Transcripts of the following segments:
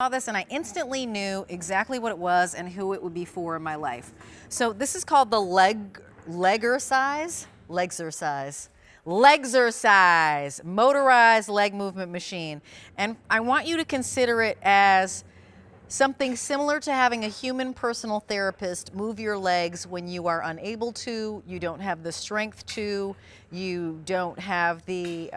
Saw this and I instantly knew exactly what it was and who it would be for in my life. So this is called the LegXercise Motorized Leg Movement Machine. And I want you to consider it as something similar to having a human personal therapist move your legs when you are unable to, you don't have the strength to, you don't have the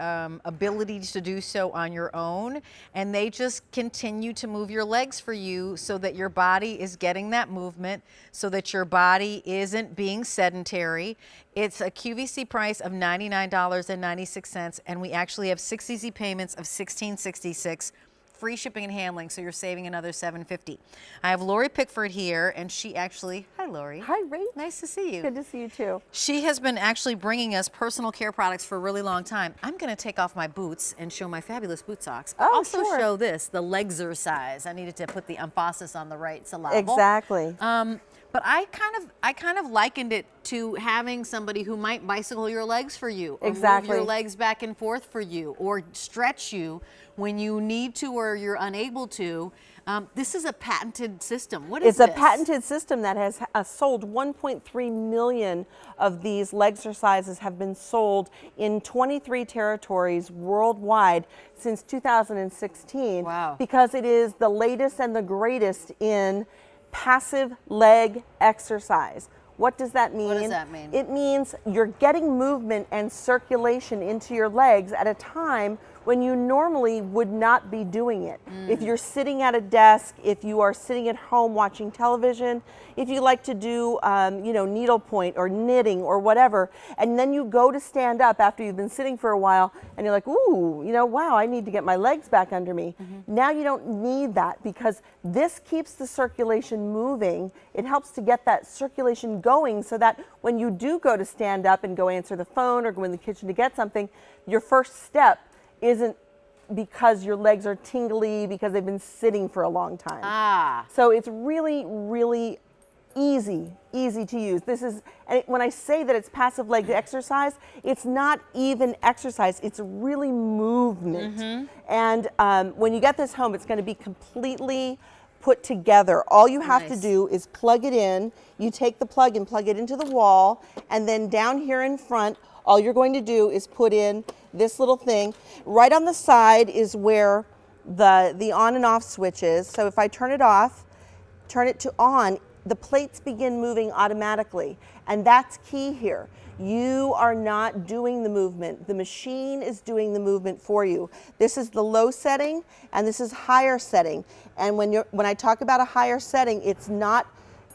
ability to do so on your own, and they just continue to move your legs for you so that your body is getting that movement, so that your body isn't being sedentary. It's a QVC price of $99.96, and we actually have 6 easy payments of $16.66. Free shipping and handling, so you're saving another $7.50. I have Lori Pickford here, and she actually, hi Lori. Hi Ray. Nice to see you. Good to see you too. She has been actually bringing us personal care products for a really long time. I'm gonna take off my boots and show my fabulous boot socks, but also sure. show this, the LegXercise. I needed to put the emphasis on the right syllable. Exactly. But I kind of likened it to having somebody who might bicycle your legs for you, or move your legs back and forth for you, or stretch you when you need to or you're unable to. This is a patented system. What is this? It's a patented system that has sold 1.3 million of these LegXercises have been sold in 23 territories worldwide since 2016. Wow. Because it is the latest and the greatest in passive leg exercise. What does that mean? What does that mean? It means you're getting movement and circulation into your legs at a time when you normally would not be doing it. If you're sitting at a desk, if you are sitting at home watching television, if you like to do needlepoint or knitting or whatever, and then you go to stand up after you've been sitting for a while and you're like, ooh, wow, I need to get my legs back under me. Now you don't need that, because this keeps the circulation moving. It helps to get that circulation going so that when you do go to stand up and go answer the phone or go in the kitchen to get something, your first step isn't because your legs are tingly because they've been sitting for a long time. So it's really, really easy to use. This is, and when I say that it's passive leg exercise, it's not even exercise, it's really movement. And when you get this home, it's going to be completely put together. All you have to do is plug it in. You take the plug and plug it into the wall, and then down here in front, all you're going to do is put in this little thing. Right on the side is where the on and off switch is. So if I turn it off, turn it to on, the plates begin moving automatically. And that's key here. You are not doing the movement. The machine is doing the movement for you. This is the low setting, and this is higher setting. And when I talk about a higher setting, it's not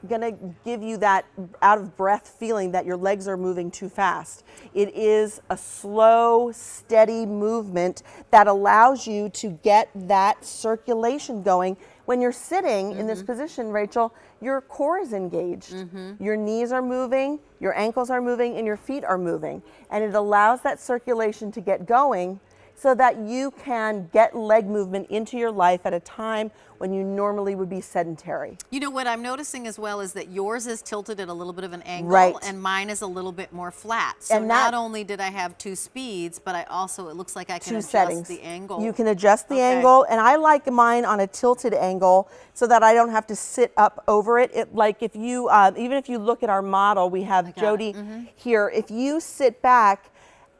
gonna give you that out of breath feeling that your legs are moving too fast. It is a slow, steady movement that allows you to get that circulation going. When you're sitting in this position, Rachel, your core is engaged. Your knees are moving, your ankles are moving, and your feet are moving. And it allows that circulation to get going so that you can get leg movement into your life at a time when you normally would be sedentary. You know, what I'm noticing as well is that yours is tilted at a little bit of an angle, and mine is a little bit more flat. So not only did I have 2 speeds, but I also, it looks like I can adjust the angle. You can adjust the angle, and I like mine on a tilted angle so that I don't have to sit up over it. Like if you, even if you look at our model, we have Jody here. If you sit back,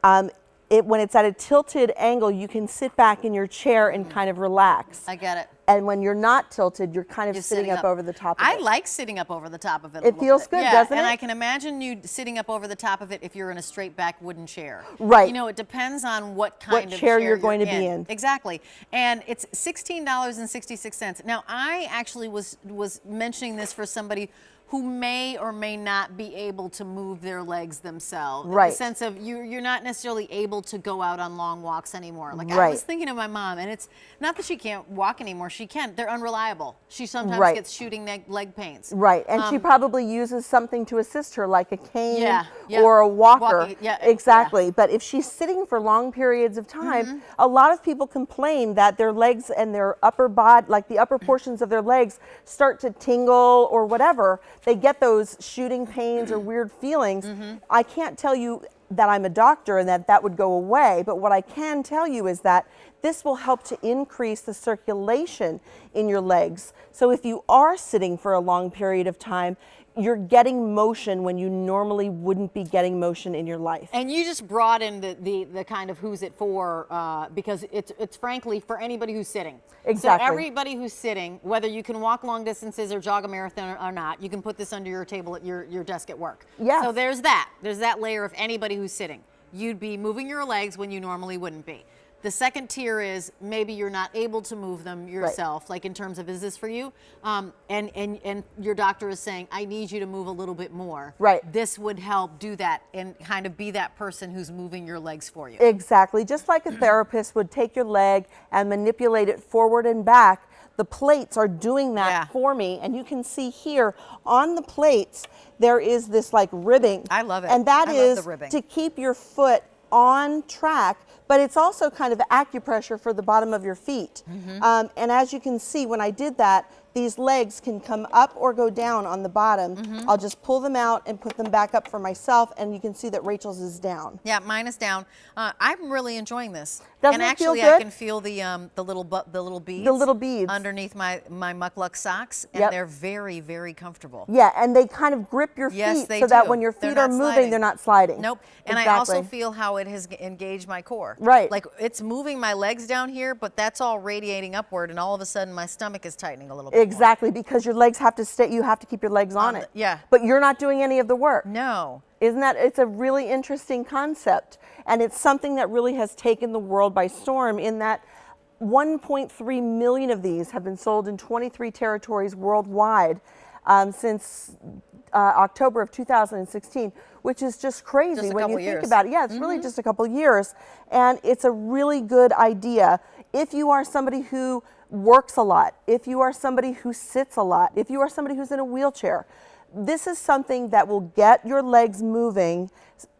when it's at a tilted angle, you can sit back in your chair and kind of relax. I get it. And when you're not tilted, you're kind of sitting up over the top of it. I like sitting up over the top of it. It feels good, doesn't it? And I can imagine you sitting up over the top of it if you're in a straight back wooden chair. Right. You know, it depends on what kind of chair you're going to be in. Exactly. And it's $16.66. Now, I actually was mentioning this for somebody who may or may not be able to move their legs themselves. Right. In the sense of you're not necessarily able to go out on long walks anymore. Like I was thinking of my mom, and it's not that she can't walk anymore. She can. They're unreliable. She sometimes gets shooting leg pains. Right. And she probably uses something to assist her, like a cane or a walker. Exactly. But if she's sitting for long periods of time, a lot of people complain that their legs and their upper body, like the upper portions of their legs, start to tingle or whatever. They get those shooting pains or weird feelings. I can't tell you that I'm a doctor and that would go away, but what I can tell you is that this will help to increase the circulation in your legs. So if you are sitting for a long period of time, you're getting motion when you normally wouldn't be getting motion in your life. And you just brought in the kind of who's it for, because it's frankly for anybody who's sitting. Exactly. So everybody who's sitting, whether you can walk long distances or jog a marathon or not, you can put this under your table at your desk at work. Yes. So there's that layer of anybody who's sitting. You'd be moving your legs when you normally wouldn't be. The second tier is maybe you're not able to move them yourself, right. Like in terms of, is this for you? And your doctor is saying, I need you to move a little bit more. Right. This would help do that and kind of be that person who's moving your legs for you. Exactly. Just like a therapist would take your leg and manipulate it forward and back, the plates are doing that for me. And you can see here on the plates, there is this like ribbing. I love it. And that is the ribbing. to keep your foot on track, but it's also kind of acupressure for the bottom of your feet. And as you can see, when I did that, these legs can come up or go down on the bottom. I'll just pull them out and put them back up for myself, and you can see that Rachel's is down. Yeah, mine is down. I'm really enjoying this. Doesn't and it feel actually, good? I can feel the little beads. The little beads underneath my muckluck socks, and they're very, very comfortable. Yeah, and they kind of grip your feet so that when your feet are moving, they're not sliding. Nope. And I also feel how it has engaged my core. Right. Like it's moving my legs down here, but that's all radiating upward, and all of a sudden my stomach is tightening a little bit. Exactly, because your legs have to stay, you have to keep your legs on it. Yeah. But you're not doing any of the work. No. Isn't that, it's a really interesting concept. And it's something that really has taken the world by storm in that 1.3 million of these have been sold in 23 territories worldwide since October of 2016, which is just crazy when you think about it. Yeah, it's really just a couple years. And it's a really good idea if you are somebody who works a lot, if you are somebody who sits a lot, if you are somebody who's in a wheelchair. This is something that will get your legs moving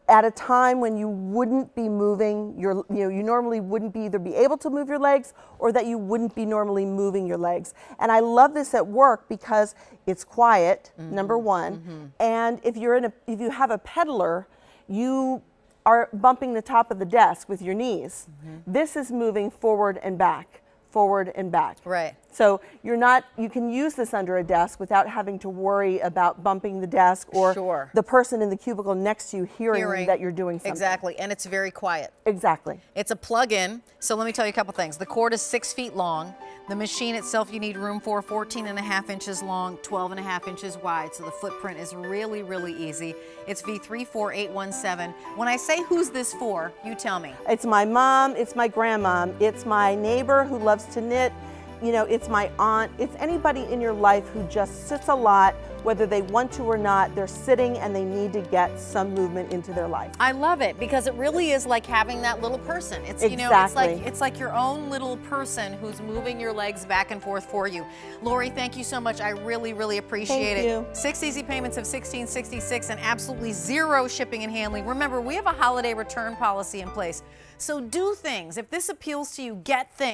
at a time when you wouldn't be moving you normally wouldn't be either be able to move your legs or that you wouldn't be normally moving your legs. And I love this at work because it's quiet, number one. And if you have a peddler, you are bumping the top of the desk with your knees. This is moving forward and back. Forward and back. Right. So you can use this under a desk without having to worry about bumping the desk or the person in the cubicle next to you hearing that you're doing something. Exactly, and it's very quiet. Exactly. It's a plug-in, so let me tell you a couple things. The cord is 6 feet long. The machine itself you need room for 14.5 inches long, 12.5 inches wide, so the footprint is really, really easy. It's V34817. When I say who's this for, you tell me. It's my mom, it's my grandmom, it's my neighbor who loves to knit, it's my aunt, it's anybody in your life who just sits a lot, whether they want to or not, they're sitting and they need to get some movement into their life. I love it because it really is like having that little person. It's it's like your own little person who's moving your legs back and forth for you. Lori, thank you so much. I really, really appreciate it. Thank you. 6 easy payments of $16.66 and absolutely zero shipping and handling. Remember, we have a holiday return policy in place. So do things. If this appeals to you, get things.